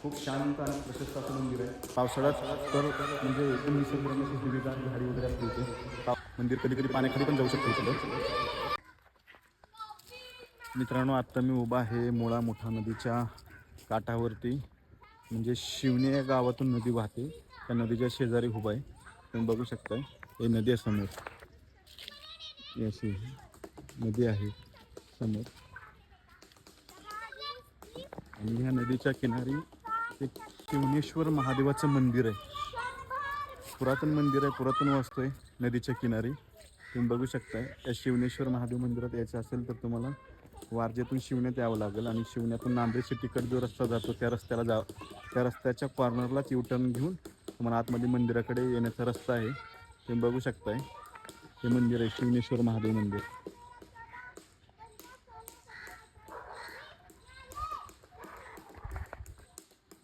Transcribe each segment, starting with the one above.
खूप शांत आणि प्रशस्त असं मंदिर आहे. पावसाळ्यात तर म्हणजे एकदम निसर्गरम्य हिरवीगार झाडी वगैरे असते इथे. मंदिर कधी कधी पाण्याखाली पण जाऊ शकतो इथं. मित्रांनो, आत्ता मी उभा आहे मुळा मोठा नदीच्या काठावरती. म्हणजे शिवणे या गावातून नदी वाहते, त्या नदीच्या शेजारी उभा आहे. तुम्ही बघू शकताय, हे नदी आहे समोर, ही अशी नदी आहे समोर. आणि ह्या नदीच्या किनारी एक शिवनेश्वर महादेवाचं मंदिर आहे. पुरातन मंदिर आहे, पुरातन वास्तू आहे नदीच्या किनारी. तुम्ही बघू शकताय. त्या शिवनेश्वर महादेव मंदिरात यायचं असेल तर तुम्हाला वारजेतून शिवण्यात यावं लागेल आणि शिवण्यातून नांदेड सिटीकडे जो रस्ता जातो त्या रस्त्याला त्या रस्त्याच्या कॉर्नरलाच U-टर्न घेऊन तुम्हाला आतमध्ये मंदिराकडे येण्याचा रस्ता आहे. तुम्ही बघू शकताय, हे मंदिर आहे शिवनेश्वर महादेव मंदिर.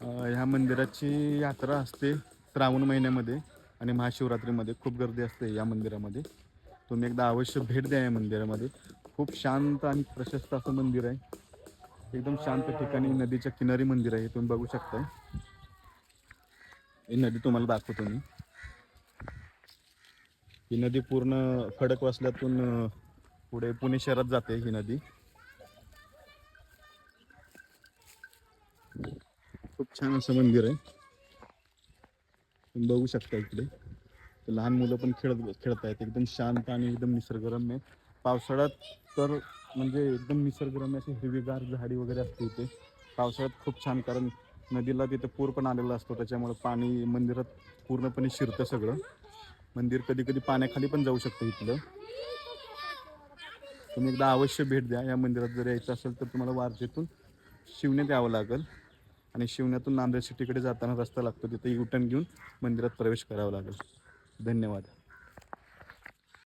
ह्या मंदिराची यात्रा असते श्रावण महिन्यामध्ये आणि महाशिवरात्रीमध्ये. खूप गर्दी असते या मंदिरामध्ये. तुम्ही एकदा अवश्य भेट द्या या मंदिरामध्ये. खूप शांत आणि प्रशस्त असं मंदिर आहे. एकदम शांत ठिकाणी नदीच्या किनारी मंदिर आहे. तुम्ही बघू शकताय, ही नदी तुम्हाला दाखवतो मी. ही नदी पूर्ण खडकवासल्यातून पुढे पुणे शहरात जाते ही नदी. खूप छान असं मंदिर आहे. तुम्ही बघू शकता इकडे लहान मुलं पण खेळत आहेत. एकदम शांत आणि एकदम निसर्गरम्य. पावसाळ्यात तर म्हणजे एकदम निसर्गरम्य अशी हिरवीगार झाडी वगैरे असते इथे. पावसाळ्यात खूप छान, कारण नदीला तिथे पूर पण आलेला असतो, त्याच्यामुळे पाणी मंदिरात पूर्णपणे शिरतं सगळं. मंदिर कधी कधी पाण्याखाली पण जाऊ शकतं इथलं. तुम्ही एकदा अवश्य भेट द्या या मंदिरात. जर यायचं असेल तर तुम्हाला वारजेतून शिवण्यात यावं लागेल आणि शिवण्यातून नांदेड सिटीकडे जाताना रस्ता लागतो, तिथे U-टर्न घेऊन मंदिरात प्रवेश करावा लागेल. धन्यवाद.